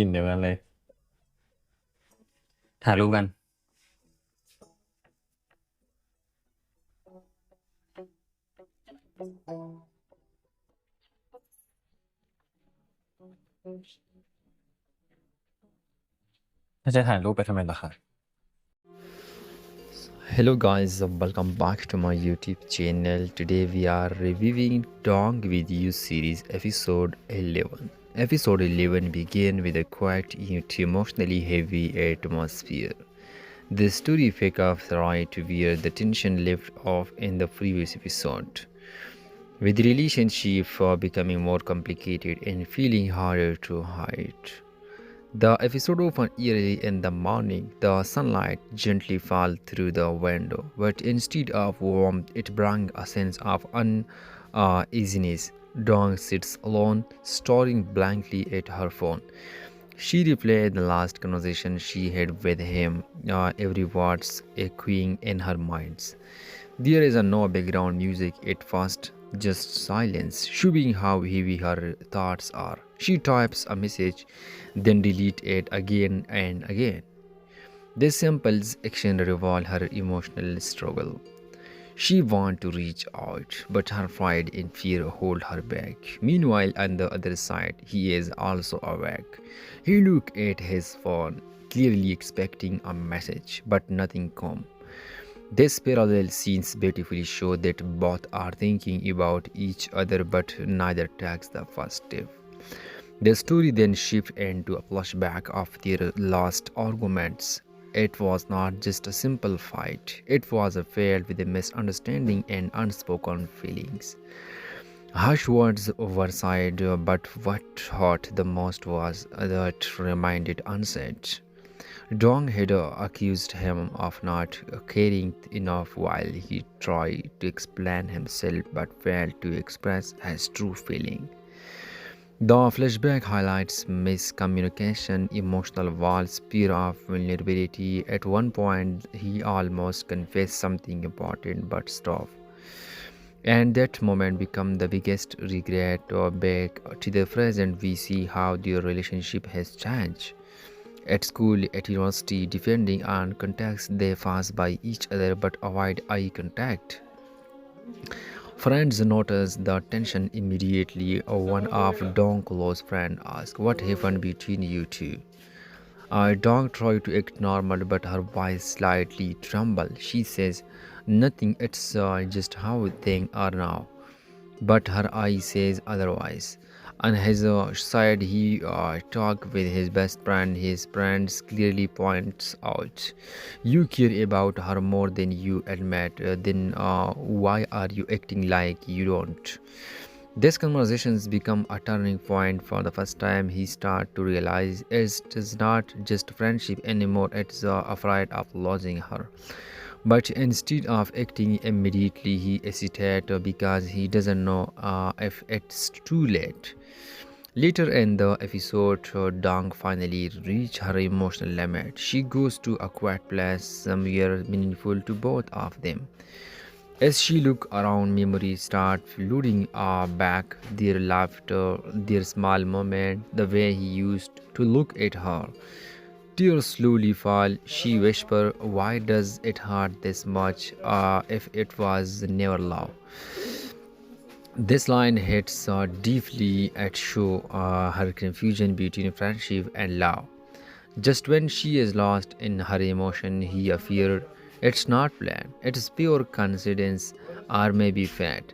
ินเดี๋ยวกันเลยถ่ายรูปกันถ้าจะถ่ายรูปไปทำไมล่ะคะ Hello guys, welcome back to my YouTube channel. Today we are reviewing Duang with You series episode 11. Episode 11 began with a quiet yet emotionally heavy atmosphere. The story picks up right where the tension left off in the previous episode, with the relationship becoming more complicated and feeling harder to hide. The episode opened early in the morning. The sunlight gently fell through the window, but instead of warmth, it brought a sense of uneasiness. Dawn sits alone, staring blankly at her phone. She replayed the last conversation she had with him, every word echoing in her mind. There is no background music at first, just silence, showing how heavy her thoughts are. She types a message, then deletes it again and again. This simple action reveals her emotional struggle. She wants to reach out, but her pride and fear hold her back. Meanwhile, on the other side, he is also awake. He looks at his phone, clearly expecting a message, but nothing comes. These parallel scenes beautifully show that both are thinking about each other, but neither takes the first step. The story then shifts into a flashback of their last arguments. It was not just a simple fight, it was filled with a misunderstanding and unspoken feelings. Harsh words were said, but what hurt the most was that remained unsaid. Duang had accused him of not caring enough while he tried to explain himself but failed to express his true feeling. The flashback highlights miscommunication, emotional walls, fear of vulnerability. At one point, he almost confessed something important but stopped. And that moment became the biggest regret. Back to the present, we see how their relationship has changed. At school, at university, depending on context, they pass by each other but avoid eye contact. Friends notice the tension immediately. One of Dong's close friends asks, "What happened between you two?" Dong tries to act normal, but her voice slightly trembles. She says, "Nothing, it's just how things are now." But her eye says otherwise. On his side, he talks with his best friend. His friend clearly points out, "You care about her more than you admit. Then why are you acting like you don't?" These conversations become a turning point. For the first time, he starts to realize it is not just friendship anymore. It's afraid of losing her. But instead of acting immediately, he hesitates because he doesn't know if it's too late. Later in the episode, Dong finally reaches her emotional limit. She goes to a quiet place, somewhere meaningful to both of them. As she looks around, memories start flooding back, their laughter, their small moment, the way he used to look at her. Tears slowly fall. She whispers, "Why does it hurt this much if it was never love?" This line hits deeply at show her confusion between friendship and love. Just when she is lost in her emotion, he appeared. It's not planned, it's pure coincidence or maybe fate.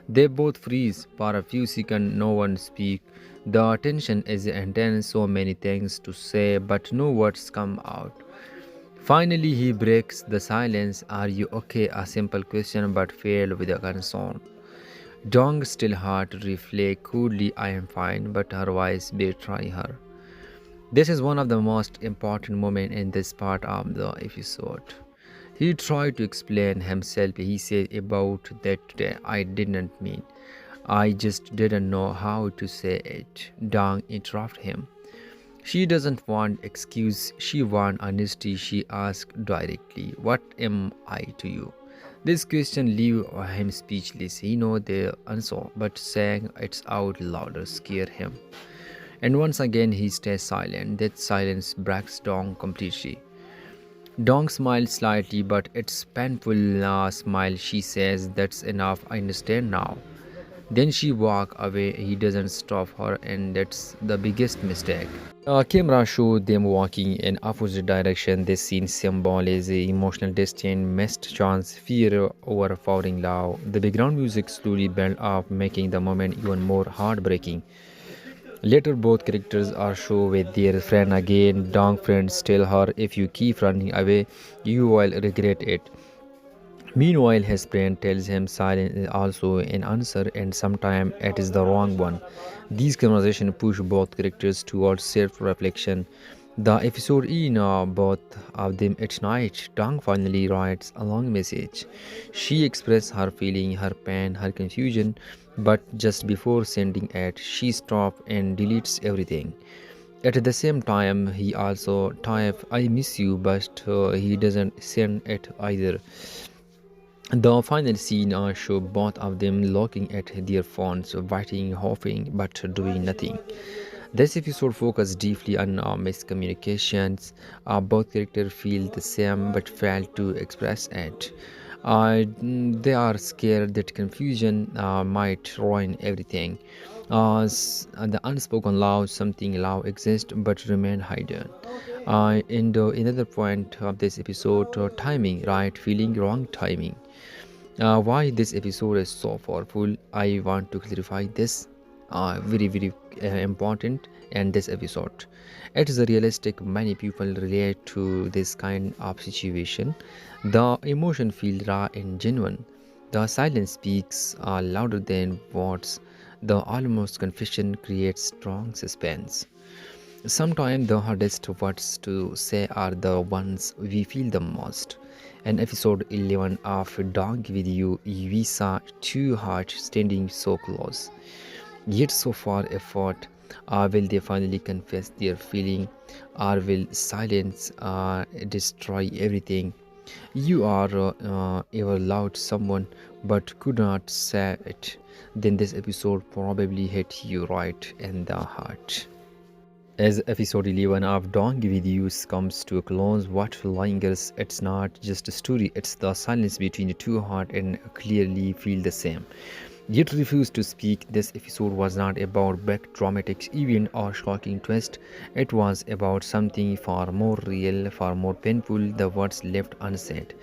They both freeze for a few seconds, no one speaks. The tension is intense, so many things to say, but no words come out. Finally, he breaks the silence. Are you okay? A simple question, but failed with a concern. Dong still hard to reflect coolly, I am fine, but her voice betray her. This is one of the most important moments in this part of the episode. He tried to explain himself. He said about that today. I didn't mean. I just didn't know how to say it. Dong interrupted him. She doesn't want excuse. She wants honesty. She asked directly, "What am I to you?" This question leave him speechless. He know the answer, but saying it out louder scare him. And once again he stays silent. That silence breaks Dong completely. Dong smiles slightly, but it's painful smile. She says, "That's enough. I understand now." Then she walks away. He doesn't stop her, and that's the biggest mistake. Camera showed them walking in opposite direction. This scene symbolizes emotional distance, missed chance, fear over falling love. The background music slowly built up, making the moment even more heartbreaking. Later, both characters are shown with their friend again. Dong friends tell her, "If you keep running away, you will regret it." Meanwhile, his friend tells him silence is also an answer and sometimes it is the wrong one. These conversations push both characters towards self-reflection. The episode in both of them at night, Dong finally writes a long message. She expresses her feeling, her pain, her confusion, but just before sending it, she stops and deletes everything. At the same time, he also types, "I miss you," but he doesn't send it either. The final scene shows both of them looking at their phones, writing, hoping, but doing nothing. This episode focuses deeply on miscommunications. Both characters feel the same but fail to express it. They are scared that confusion might ruin everything. The unspoken love, something love exists but remain hidden. Another point of this episode, timing, right feeling, wrong timing. Why this episode is so powerful, I want to clarify this very important in this episode. It is a realistic. Many people relate to this kind of situation. The emotion feels raw and genuine. The silence speaks louder than words. The almost confession creates strong suspense. Sometimes the hardest words to say are the ones we feel the most. In episode 11 of Dog With You, we saw two hearts standing so close, yet so far apart. Will they finally confess their feeling, or will silence destroy everything? You are ever loved someone but could not say it? Then this episode probably hit you right in the heart. As episode 11 of Dong With You comes to a close, what lingers, it's not just a story, it's the silence between the two hearts and clearly feel the same. Yet refuse to speak. This episode was not about big dramatic event or shocking twist. It was about something far more real, far more painful, the words left unsaid.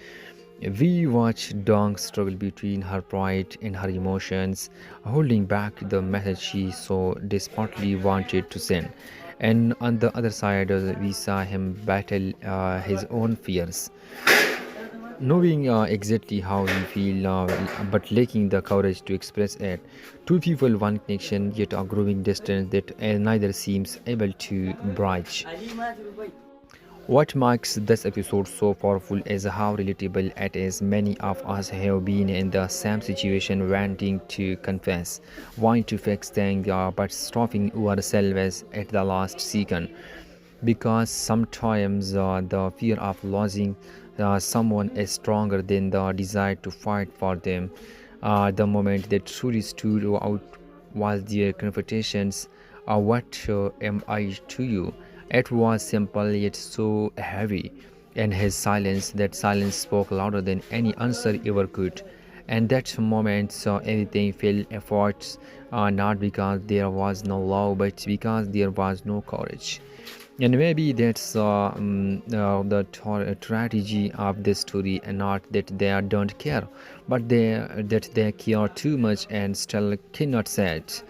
We watch Dong struggle between her pride and her emotions, holding back the message she so desperately wanted to send. And on the other side, we saw him battle his own fears, knowing exactly how he feels, but lacking the courage to express it. Two people, one connection, yet a growing distance that neither seems able to bridge. What makes this episode so powerful is how relatable it is. Many of us have been in the same situation, wanting to confess, wanting to fix things, but stopping ourselves at the last second. Because sometimes the fear of losing someone is stronger than the desire to fight for them. The moment that truly stood out was their confrontations. What am I to you? It was simple yet so heavy, and his silence, that silence spoke louder than any answer ever could. And that moment saw everything fell apart, not because there was no love, but because there was no courage. And maybe that's the tragedy of this story, and not that they don't care, but that they care too much and still cannot say it.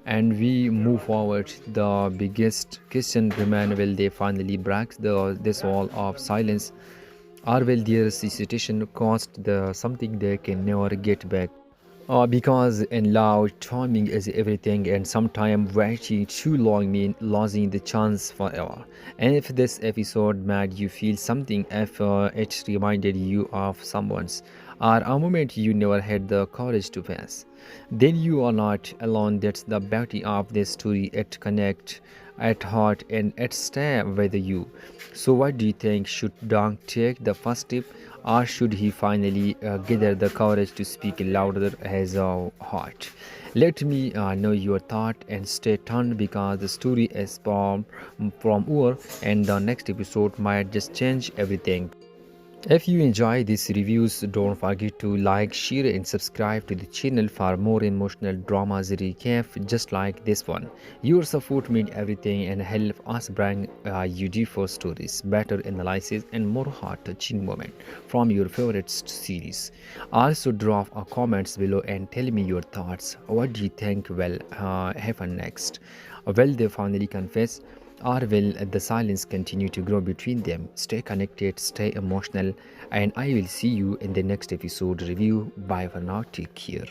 And we move forward. The biggest question remains: will they finally break this wall of silence, or will their situation cost something they can never get back? Because in love, timing is everything, and sometimes waiting too long means losing the chance forever. And if this episode made you feel something, if it reminded you of someone's or a moment you never had the courage to face, then you are not alone. That's the beauty of this story. It connects at heart and it stay with you. So, what do you think? Should Dong take the first step, or should he finally gather the courage to speak louder as a heart? Let me know your thought and stay tuned, because the story is from over, and the next episode might just change everything. If you enjoy these reviews, don't forget to like, share, and subscribe to the channel for more emotional dramas recap just like this one. Your support means everything and help us bring you deeper stories, better analysis, and more heart-touching moments from your favorite series. Also, drop a comments below and tell me your thoughts. What do you think will happen next? Will they finally confess? Or will the silence continue to grow between them? Stay connected, stay emotional, and I will see you in the next episode review. Bye for now. Take care.